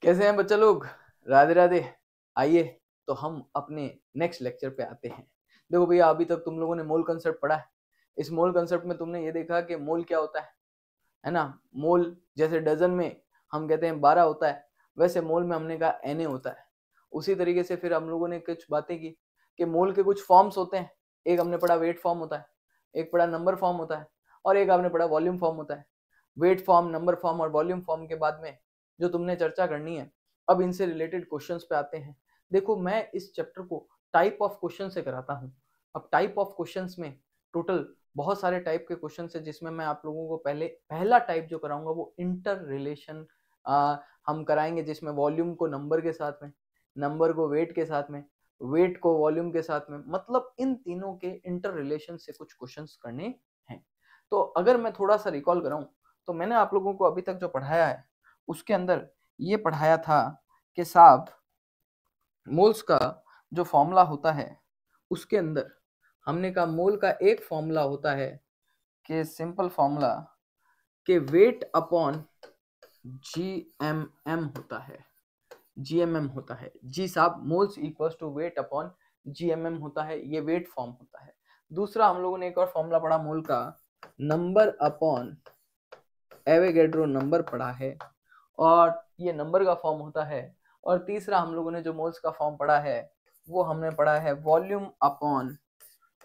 कैसे हैं बच्चा लोग? राधे राधे। आइए तो हम अपने नेक्स्ट लेक्चर पे आते हैं। देखो भैया, अभी तक तुम लोगों ने मोल कंसेप्ट पढ़ा है। इस मोल कंसेप्ट में तुमने ये देखा कि मोल क्या होता है ना। मोल जैसे डजन में हम कहते हैं 12 होता है, वैसे मोल में हमने कहा Na होता है। उसी तरीके से फिर हम लोगों ने कुछ बातें की कि मोल के कुछ फॉर्म्स होते हैं। एक हमने पढ़ा वेट फॉर्म होता है, एक पढ़ा नंबर फॉर्म होता है, और एक आपने पढ़ा वॉल्यूम फॉर्म होता है। वेट फॉर्म, नंबर फॉर्म और वॉल्यूम फॉर्म के बाद में जो तुमने चर्चा करनी है, अब इनसे रिलेटेड क्वेश्चंस पे आते हैं। देखो, मैं इस चैप्टर को टाइप ऑफ क्वेश्चन से कराता हूँ। अब टाइप ऑफ क्वेश्चंस में टोटल बहुत सारे टाइप के क्वेश्चन है, जिसमें मैं आप लोगों को पहला टाइप जो कराऊंगा वो इंटर रिलेशन हम कराएंगे, जिसमें वॉल्यूम को नंबर के साथ में, नंबर को वेट के साथ में, वेट को वॉल्यूम के साथ में, मतलब इन तीनों के इंटर रिलेशन से कुछ क्वेश्चंस करने हैं। तो अगर मैं थोड़ा सा रिकॉल कराऊं, तो मैंने आप लोगों को अभी तक जो पढ़ाया है उसके अंदर ये पढ़ाया था कि साहब मोल्स का जो फॉर्मूला होता है उसके अंदर हमने कहा मोल का एक फॉर्मूला होता है कि सिंपल फॉर्मूला कि वेट अपॉन GMM होता है। GMM होता है जी साहब, moles equals to weight upon GMM होता है, ये वेट फॉर्म होता है। दूसरा हम लोगों ने एक और फॉर्मूला पढ़ा मोल का, नंबर अपॉन एवोगैड्रो नंबर पढ़ा है, और ये नंबर का फॉर्म होता है। और तीसरा हम लोगों ने जो मोल्स का फॉर्म पढ़ा है वो हमने पढ़ा है volume upon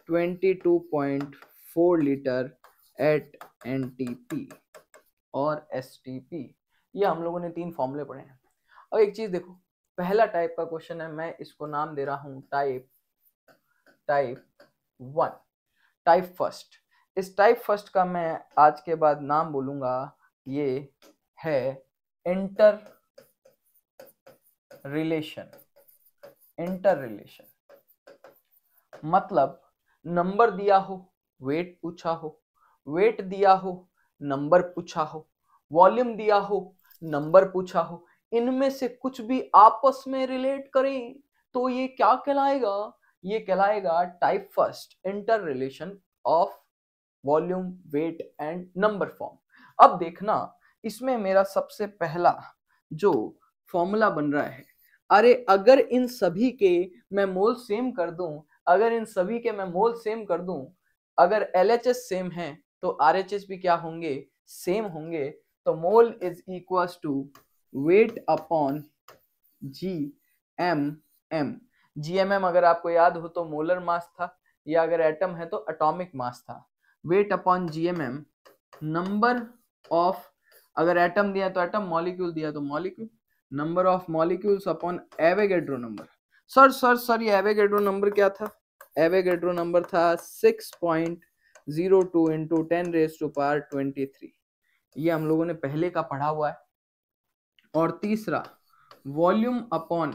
22.4 litre at NTP और STP। ये हम लोगों ने 3 फॉर्मूले पढ़े हैं। अब एक चीज देखो, पहला टाइप का क्वेश्चन है, मैं इसको नाम दे रहा हूं टाइप 1, टाइप फर्स्ट। इस टाइप फर्स्ट का मैं आज के बाद नाम बोलूंगा, ये है इंटर रिलेशन। इंटर रिलेशन मतलब नंबर दिया हो, वेट पूछा हो, वेट दिया हो, नंबर पूछा हो, वॉल्यूम दिया हो, नंबर पूछा हो, इनमें से कुछ भी आपस में रिलेट करें तो ये क्या कहलाएगा? ये कहलाएगा type first inter relation of volume, weight and number form. अब देखना, इसमें मेरा सबसे पहला जो फॉर्मूला बन रहा है, अरे अगर इन सभी के मैं मोल सेम कर दूं, अगर इन सभी के मैं मोल सेम कर दूं, अगर LHS सेम है तो RHS भी क्या होंगे? सेम होंगे। तो mole is equals to weight upon GMM। GMM अगर आपको याद हो तो मोलर मास था, या अगर एटम है तो एटॉमिक मास था। Wait upon GMM, number of, अगर एटम दिया तो एटम, मॉलिक्यूल दिया तो molecule, number of molecules upon Avogadro number. Sir ये एवोगैड्रो नंबर क्या था? एवोगैड्रो नंबर था 6.02 इंटू 10⁻23। ये हम लोगों ने पहले का पढ़ा हुआ है। और तीसरा वॉल्यूम अपॉन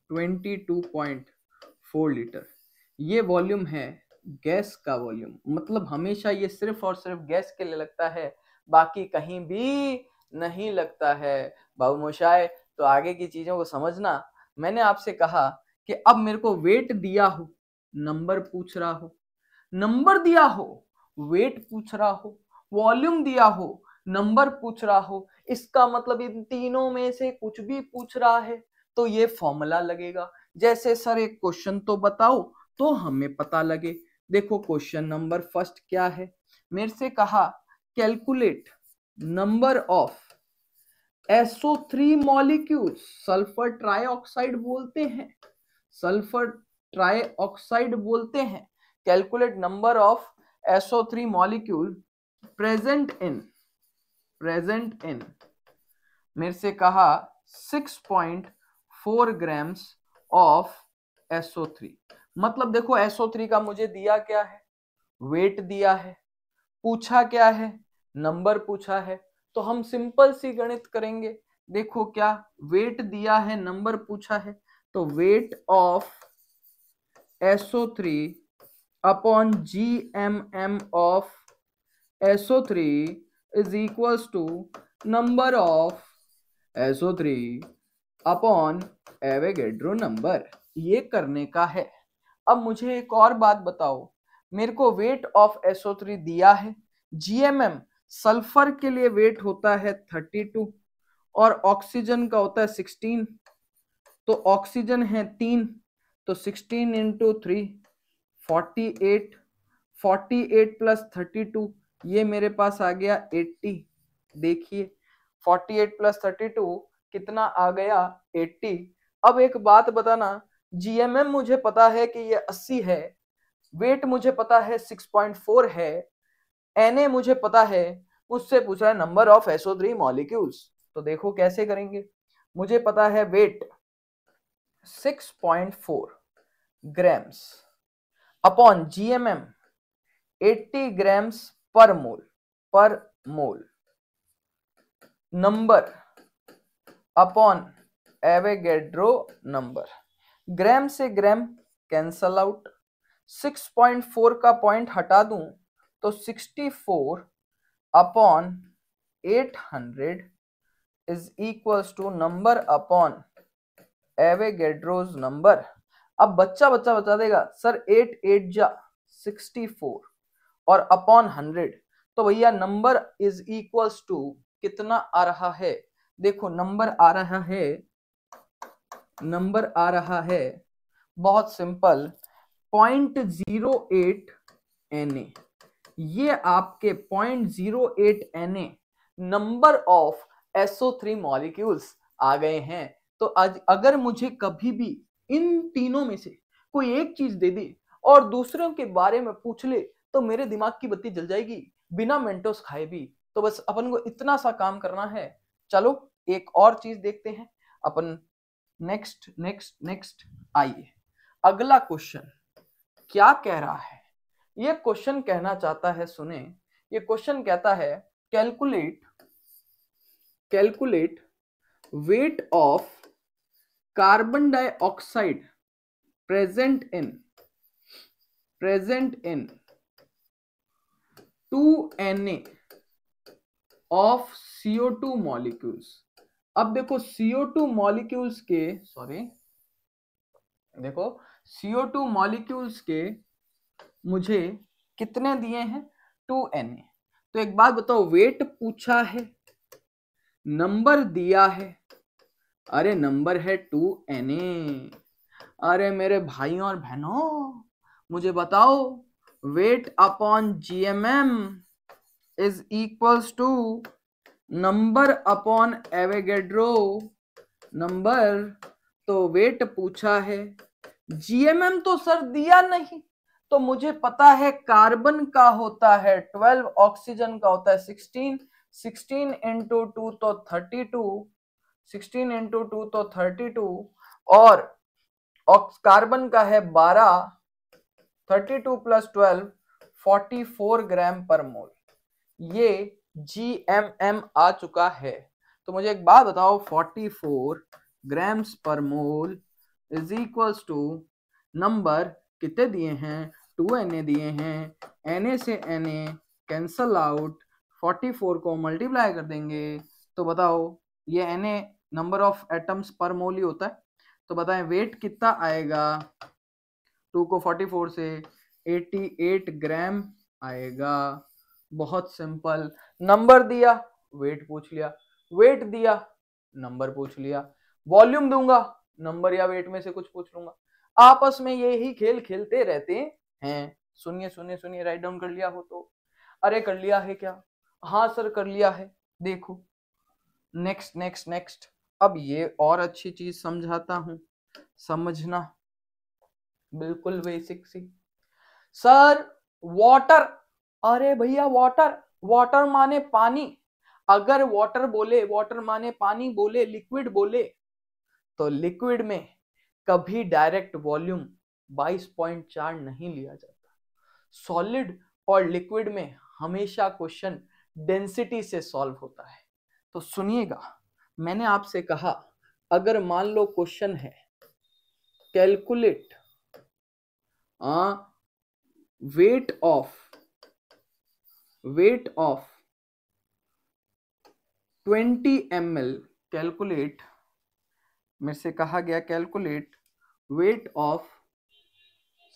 22.4 लीटर, ये वॉल्यूम है गैस का वॉल्यूम। मतलब हमेशा ये सिर्फ और सिर्फ गैस के लिए लगता है, बाकी कहीं भी नहीं लगता है। बाबू मोशाय, तो आगे की चीजों को समझना। मैंने आपसे कहा कि अब मेरे को वेट दिया हो, नंबर पूछ रहा हो, नंबर दिया हो, वेट पूछ रहा हो, वॉल्यूम दिया हो, नंबर पूछ रहा हो, इसका मतलब इन तीनों में से कुछ भी पूछ रहा है तो ये फॉर्मूला लगेगा। जैसे सर एक क्वेश्चन तो बताओ तो हमें पता लगे। देखो क्वेश्चन नंबर फर्स्ट क्या है, मेरे से कहा calculate number of SO3 molecule, sulphur trioxide बोलते हैं, सल्फर ट्राइऑक्साइड बोलते हैं। Calculate number of SO3 molecule present in मेरे से कहा 6.4 ग्राम्स ऑफ SO3। मतलब देखो SO3 का मुझे दिया क्या है? वेट दिया है। पूछा क्या है? नंबर पूछा है। तो हम सिंपल सी गणित करेंगे। देखो क्या, वेट दिया है, नंबर पूछा है, तो weight of SO3 upon GMM of SO3 is equals to number of SO3 upon Avogadro number. ये करने का है। अब मुझे एक और बात बताओ, मेरे को वेट ऑफ SO3 दिया है, GMM सल्फर के लिए वेट होता है 32, और ऑक्सीजन का होता है 16, तो ऑक्सीजन है 3, तो 16 इंटू 3 48, 48 प्लस 32 ये मेरे पास आ गया 80। देखिए 48 प्लस 32 कितना आ गया 80। अब एक बात बताना, जीएमएम मुझे पता है कि ये 80 है, वेट मुझे पता है 6.4 है, Na मुझे पता है, मुझसे पूछ रहा है नंबर ऑफ SO3 मॉलिक्यूल्स। तो देखो कैसे करेंगे, मुझे पता है weight 6.4 grams upon GMM 80 grams पर mole, number upon Avogadro number. Gram से ग्राम कैंसल आउट, 6.4 का पॉइंट हटा दूं तो 64 upon 800 is equals to number upon Avogadro's number. अब बच्चा बता देगा सर 8 8 जा 64 और अपॉन 100, तो भैया नंबर इज इक्वल्स टू कितना आ रहा है, देखो नंबर आ रहा है बहुत सिंपल 0.08 Na। ये आपके 0.08 Na number of SO3 molecules आ गए हैं। तो आज अगर मुझे कभी भी इन तीनों में से कोई एक चीज दे दी और दूसरों के बारे में पूछ ले तो मेरे दिमाग की बत्ती जल जाएगी बिना मेंटोस खाए भी। तो बस अपन को इतना सा काम करना है। चलो एक और चीज देखते हैं अपन। नेक्स्ट आइए अगला क्वेश्चन क्या कह रहा है। ये क्वेश्चन कहना चाहता है, सुने, ये क्वेश्चन कहता है calculate weight of carbon dioxide present in 2Na of CO2 molecules. अब देखो CO2 मॉलिक्यूल्स के CO2 मॉलिक्यूल्स के मुझे कितने दिए हैं 2Na। तो एक बात बताओ, वेट पूछा है, नंबर दिया है, अरे नंबर है 2Na। अरे मेरे भाइयों और बहनों मुझे बताओ weight upon GMM is equals to number upon Avogadro number. तो वेट पूछा है, जीएमएम तो सर दिया नहीं, तो मुझे पता है कार्बन का होता है 12, ऑक्सीजन का होता है 16, 16 इंटू 2 तो 32, 16 इंटू 2 तो 32 और कार्बन का है 12, 32 प्लस 12 44 ग्राम पर मोल। ये जीएमएम आ चुका है। तो मुझे एक बात बताओ 44 ग्राम्स पर mole is equals to number कितने दिए हैं 2Na दिए हैं, Na से Na कैंसल आउट, 44 को मल्टीप्लाई कर देंगे तो बताओ ये Na नंबर ऑफ एटम्स पर मोल ही होता है। तो बताएं वेट कितना आएगा, 2 को 44 से 88 ग्राम आएगा। बहुत सिंपल, नंबर दिया वेट पूछ लिया, वेट दिया नंबर पूछ लिया, वॉल्यूम दूंगा नंबर या वेट में से कुछ पूछ लूंगा। आपस में यही खेल खेलते रहते हैं। सुनिए राइट डाउन कर लिया हो तो। अरे कर लिया है क्या, हाँ सर कर लिया है। देखो नेक्स्ट अब ये और अच्छी चीज समझाता हूं, समझना बिल्कुल बेसिक सी। सर वाटर, अरे भैया वाटर माने पानी। अगर वाटर माने पानी बोले, लिक्विड बोले, तो लिक्विड में कभी डायरेक्ट वॉल्यूम 22.4 नहीं लिया जाता। सॉलिड और लिक्विड में हमेशा क्वेश्चन डेंसिटी से सॉल्व होता है। तो सुनिएगा, मैंने आपसे कहा अगर मान लो क्वेश्चन है calculate weight of 20 ml, calculate, मेरे से कहा गया कैलकुलेट वेट ऑफ,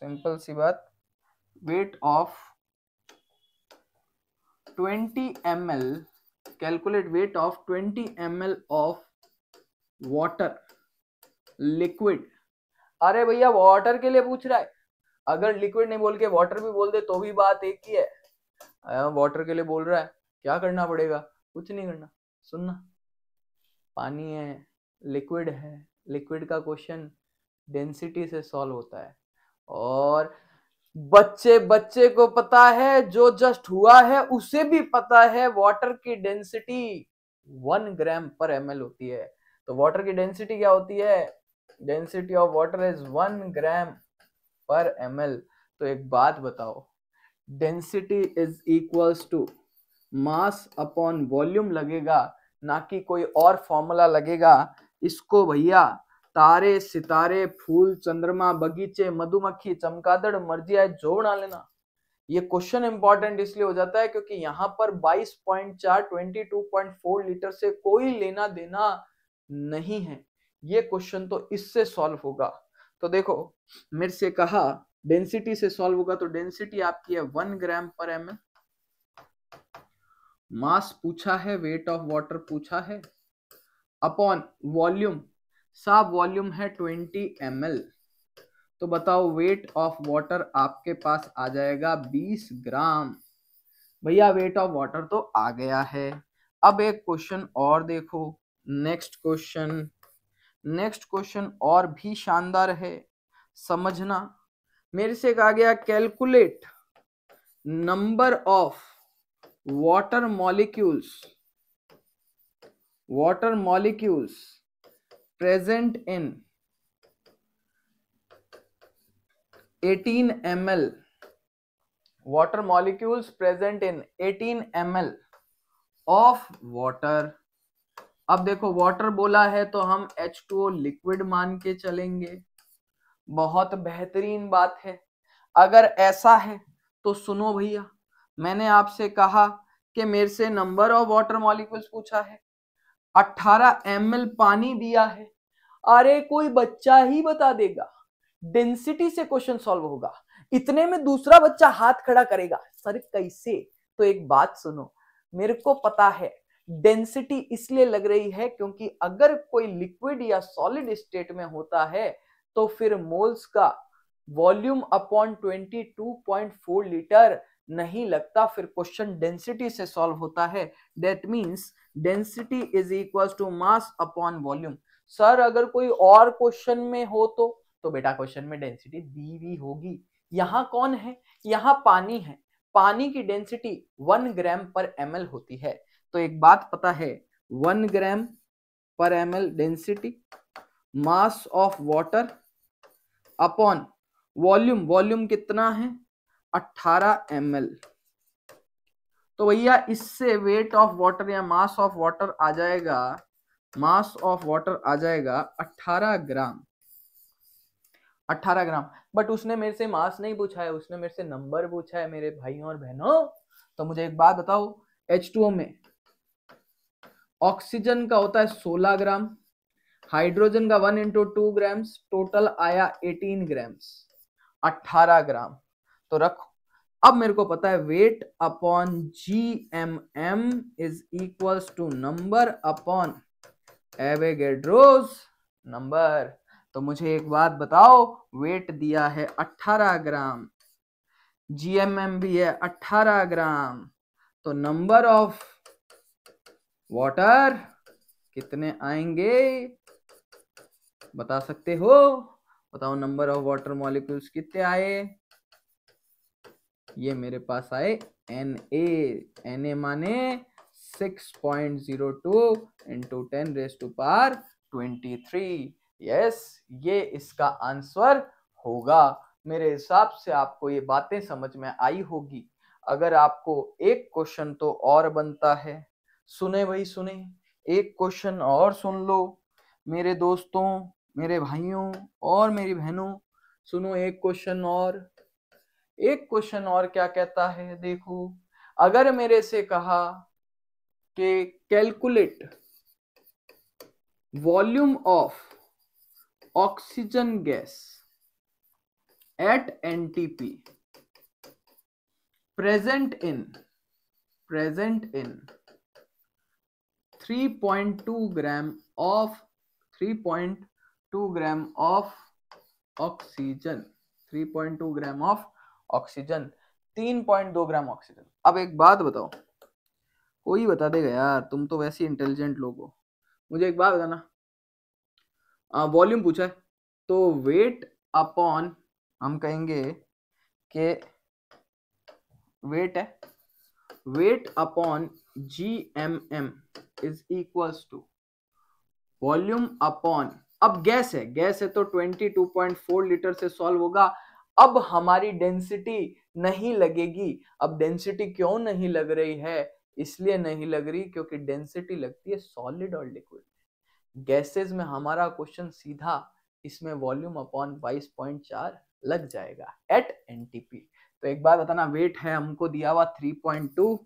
सिंपल सी बात, weight of 20 ml calculate weight of 20 ml of water liquid. अरे भैया वाटर के लिए पूछ रहा है, अगर लिक्विड नहीं बोल के वाटर भी बोल दे तो भी बात एक ही है। वाटर के लिए बोल रहा है, क्या करना पड़ेगा? कुछ नहीं करना, सुनना। पानी है, लिक्विड है, लिक्विड का क्वेश्चन डेंसिटी से सॉल्व होता है। और बच्चे को पता है, जो जस्ट हुआ है उसे भी पता है वाटर की डेंसिटी 1 ग्राम पर ml होती है। तो वाटर की डेंसिटी क्या होती है? Density of water is 1 gram पर ml। तो एक बात बताओ, density is equals to mass upon volume लगेगा, ना कि कोई और फॉर्मूला लगेगा। इसको भैया तारे सितारे फूल चंद्रमा बगीचे मधुमक्खी चमगादड़ मर्जी आए जो बना लेना। ये क्वेश्चन इंपॉर्टेंट इसलिए हो जाता है क्योंकि यहाँ पर 22.4 22.4 लीटर से कोई लेना देना नहीं है। ये क्वेश्चन तो इससे सॉल्व होगा। तो देखो मेरे से कहा डेंसिटी से सॉल्व होगा, तो डेंसिटी आपकी है 1 ग्राम पर ml। मास पूछा है, वेट ऑफ वाटर पूछा है, अपॉन वॉल्यूम, साब वॉल्यूम है 20 ml। तो बताओ वेट ऑफ वाटर आपके पास आ जाएगा 20 ग्राम। भैया वेट ऑफ वाटर तो आ गया है। अब एक क्वेश्चन और देखो, नेक्स्ट क्वेश्चन और भी शानदार है, समझना। मेरे से कहा गया calculate number of water molecules present in 18 ml, water molecules present in 18 ml of water। अब देखो वाटर बोला है तो हम H2O लिक्विड मान के चलेंगे। बहुत बेहतरीन बात है। अगर ऐसा है तो सुनो भैया, मैंने आपसे कहा कि मेरे से नंबर ऑफ वाटर मॉलिक्यूल्स पूछा है, 18 ml पानी दिया है। अरे कोई बच्चा ही बता देगा, डेंसिटी से क्वेश्चन सॉल्व होगा, इतने में दूसरा बच्चा हाथ खड़ा करेगा, सर कैसे? तो एक बात सुनो, मेरे को पता है डेंसिटी इसलिए लग रही है क्योंकि अगर कोई लिक्विड या सॉलिड स्टेट में होता है तो फिर मोल्स का वॉल्यूम अपॉन 22.4 लीटर नहीं लगता, फिर क्वेश्चन डेंसिटी से सॉल्व होता है। That means density is equal to mass upon volume. Sir अगर कोई और क्वेश्चन में हो तो बेटा क्वेश्चन में डेंसिटी दी हुई होगी। यहाँ कौन है? यहाँ पानी है, पानी की डेंसिटी 1 ग्राम पर ml होती है। तो एक बात पता है, 1 ग्राम पर ml density, mass of water upon volume कितना है? 18 ml। तो भैया इससे वेट ऑफ वाटर या मास ऑफ वाटर आ जाएगा, 18 ग्राम। 18 ग्राम। बट उसने मेरे से मास नहीं पूछा है, उसने मेरे से नंबर पूछा है मेरे भाइयों और बहनों। तो मुझे एक बात बताओ, H2O में ऑक्सीजन का होता है 16 ग्राम, हाइड्रोजन का 1 × 2 ग्राम्स, टोटल आया 18 ग्राम्स, 18 ग्राम। तो रखो। अब मेरे को पता है weight upon GMM is equals to number upon Avogadro's number. तो मुझे एक बात बताओ, वेट दिया है 18 ग्राम, GMM भी है 18 ग्राम, तो नंबर ऑफ वाटर कितने आएंगे बता सकते हो? बताओ नंबर ऑफ वाटर मॉलिक्यूल्स कितने आए? ये मेरे पास आए Na माने 6.02 × 10⁻23। यस, ये इसका आंसर होगा। मेरे हिसाब से आपको ये बातें समझ में आई होगी। अगर आपको एक क्वेश्चन तो और बनता है, सुने भाई सुने, एक क्वेश्चन और सुन लो मेरे दोस्तों, मेरे भाइयों और मेरी बहनों, सुनो एक क्वेश्चन और क्या कहता है देखो। अगर मेरे से कहा कि calculate volume of oxygen gas at NTP present in 3.2 gram of 3.2 gram of oxygen 3.2 gram of oxygen 3.2 gram oxygen. अब एक बात बताओ, कोई बता देगा यार, तुम तो वैसे इंटेलिजेंट लोग हो। मुझे एक बात बताना, वॉल्यूम पूछा है तो वेट अपॉन, हम कहेंगे कि वेट है, weight upon GMM is equals to volume upon, अब गैस है तो 22.4 लीटर से सॉल्व होगा। अब हमारी डेंसिटी नहीं लगेगी। अब डेंसिटी क्यों नहीं लग रही है? इसलिए नहीं लग रही क्योंकि डेंसिटी लगती है सॉलिड और लिक्विड में। गैसेस में हमारा क्वेश्चन सीधा इसमें वॉल्यूम अपॉन 22.4 लग जाएगा एट NTP। तो एक बार बताना, वेट है हमको दिया हुआ 3.2,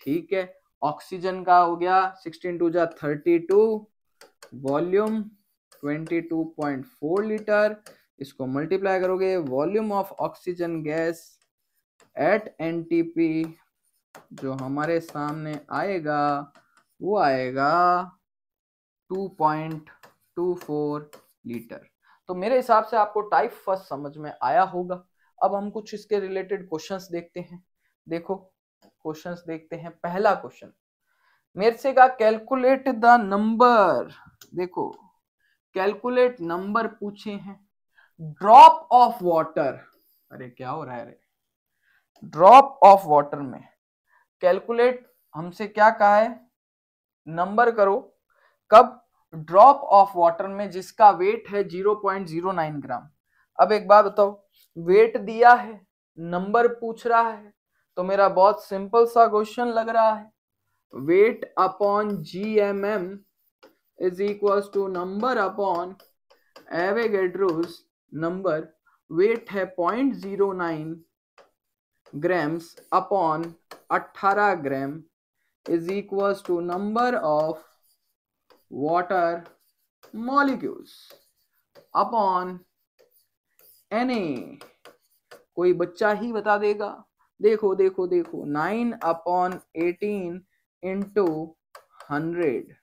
ठीक है। ऑक्सीजन का हो गया 16 2 जा 32, वॉल्यूम 22.4 लीटर, इसको मल्टीप्लाई करोगे, volume of oxygen gas at NTP जो हमारे सामने आएगा वो आएगा 2.24 लीटर। तो मेरे हिसाब से आपको टाइप फर्स्ट समझ में आया होगा। अब हम कुछ इसके रिलेटेड क्वेश्चंस देखते हैं। देखो क्वेश्चंस देखते हैं। पहला क्वेश्चन मेरे से कहा कैलकुलेट द नंबर, देखो कैलकुलेट नंबर पूछे हैं ड्रॉप ऑफ वाटर। अरे क्या हो रहा है रे, ड्रॉप ऑफ वाटर में कैलकुलेट हमसे क्या कहा है, नंबर करो कब, ड्रॉप ऑफ वाटर में जिसका वेट है 0.09 ग्राम। अब एक बात बताओ, वेट दिया है, नंबर पूछ रहा है, तो मेरा बहुत सिंपल सा क्वेश्चन लग रहा है, weight upon GMM is equals to number upon Avogadro's number. Weight है 0.09 grams upon 18 gram is equals to number of water molecules upon Na। कोई बच्चा ही बता देगा। देखो देखो देखो 9/18 इंटू 100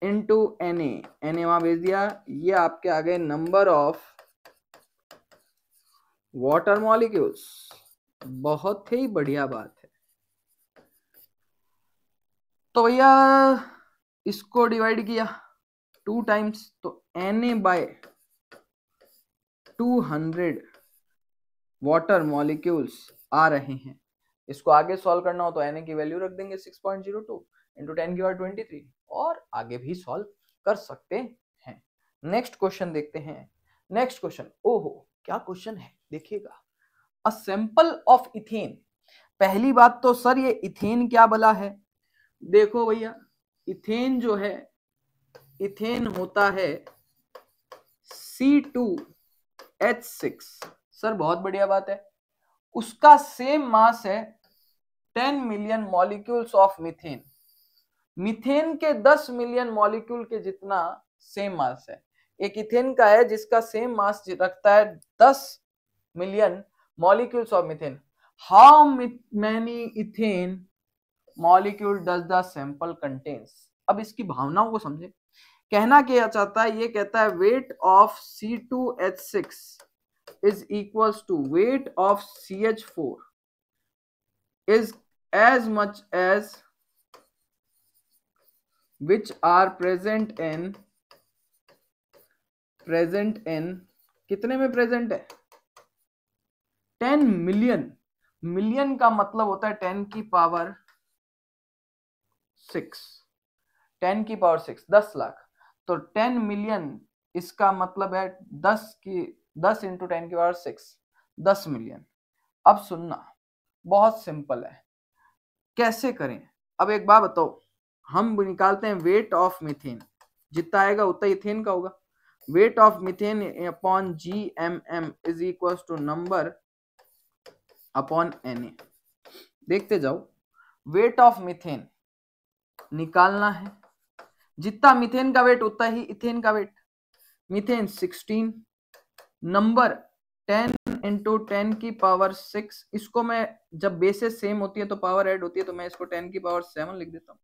इंटू Na वहां भेज दिया, ये आपके आ गए नंबर ऑफ वाटर मॉलिक्यूल्स। बहुत ही बढ़िया बात है। तो भैया इसको डिवाइड किया 2 टाइम्स, तो Na/200 वाटर मॉलिक्यूल्स आ रहे हैं। इसको आगे सॉल्व करना हो तो Na की वैल्यू रख देंगे 6.02 इंटू 10 की पावर 23 और आगे भी सॉल्व कर सकते हैं। नेक्स्ट क्वेश्चन देखते हैं। नेक्स्ट क्वेश्चन, ओहो क्या क्वेश्चन है देखिएगा, अ सैंपल ऑफ इथेन। पहली बात तो सर ये इथेन क्या बला है, देखो भैया इथेन जो है, इथेन होता है C2H6। सर बहुत बढ़िया बात है, उसका सेम मास है 10 million molecules of methane. Methane के 10 मिलियन मॉलिक्यूल के जितना सेम मास है। एक इथेन का है जिसका सेम मास रखता है 10 million molecules of methane. How many ethane molecule does the sample contains. अब इसकी भावनाओं को समझे, कहना क्या चाहता है, ये कहता है weight of C2H6 is equals to weight of CH4 is as much as which are present in कितने में प्रेजेंट है, 10 मिलियन। मिलियन का मतलब होता है 10 की पावर 6, 10 की पावर 6 10 लाख, तो 10 मिलियन इसका मतलब है 10 इंटू 10 की पावर 6 10 मिलियन। अब सुनना बहुत सिंपल है, कैसे करें। अब एक बात बताओ, हम निकालते हैं वेट ऑफ मीथेन, जितना आएगा उतना इथेन का होगा। Weight of methane upon GMM is equal to number upon Na। देखते जाओ, वेट ऑफ मीथेन निकालना है, जितना मीथेन का वेट उतना ही इथेन का वेट। मीथेन 16, नंबर 10 इंटू 10 की पावर 6। इसको मैं जब बेसेस सेम होती है तो पावर ऐड होती है, तो मैं इसको 10 की पावर 7 लिख देता हूँ।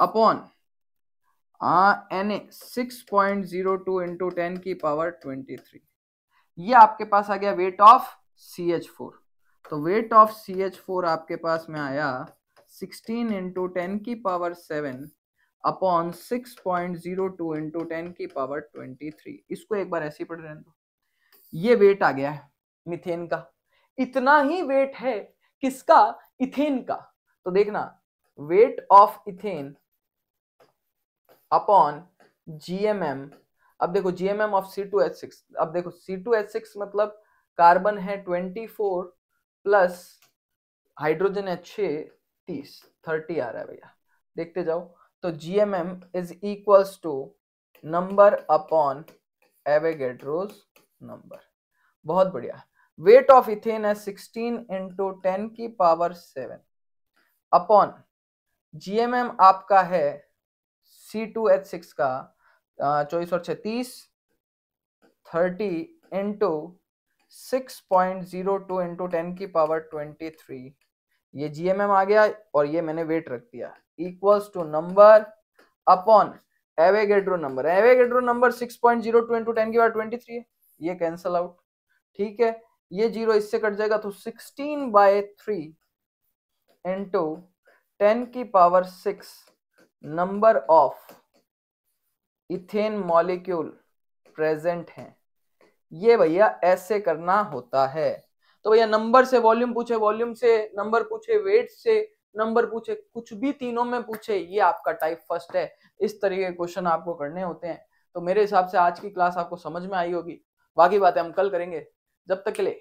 अपॉन Na 6.02 इंटू 10 की पावर 23। ये आपके पास आ गया वेट ऑफ CH4। तो वेट ऑफ CH4 आपके पास में आया 16 इंटू 10 की पावर 7 अपॉन 6.02 इंटू 10 की पावर 23। इसको एक बार ऐसे ही पढ़ रहे हैं। ये वेट आ गया है मीथेन का। इतना ही वेट है किसका? इथेन का। तो देखना weight of ethane upon GMM। अब देखो GMM ऑफ C2H6। अब देखो C2H6 मतलब कार्बन है 24 प्लस हाइड्रोजन है 6, 30 आ रहा है भैया, देखते जाओ। तो GMM is equals to number upon Avogadro's number. बहुत बढ़िया। वेट ऑफ इथेन है 16 इंटू 10 की पावर 7 अपॉन GMM आपका है C2H6 का 24 और 36 30 इंटू 6.02 इंटू 10 की पावर 23। ये GMM आ गया और ये मैंने वेट रख दिया equals to number upon Avogadro number. Avogadro number 6.02 into 10 की पावर 23 है, ये कैंसल आउट। ठीक है, ये जीरो इससे कट जाएगा तो 16/3 इंटू 10 की power 6 number of ethane molecule present हैं। ये भैया ऐसे करना होता है। तो भैया नंबर से वॉल्यूम पूछे, वॉल्यूम से नंबर पूछे, वेट से नंबर पूछे, कुछ भी तीनों में पूछे, ये आपका टाइप फर्स्ट है। इस तरीके के क्वेश्चन आपको करने होते हैं। तो मेरे हिसाब से आज की क्लास आपको समझ में आई होगी। बाकी बातें हम कल करेंगे। जब तक के लिए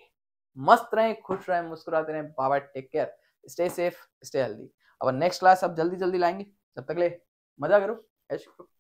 मस्त रहें, खुश रहें, मुस्कुराते रहें। Bye bye, take care, stay safe, stay healthy. अब नेक्स्ट क्लास अब जल्दी जल्दी लाएंगे। जब तक ले मजा करो, ऐश करो।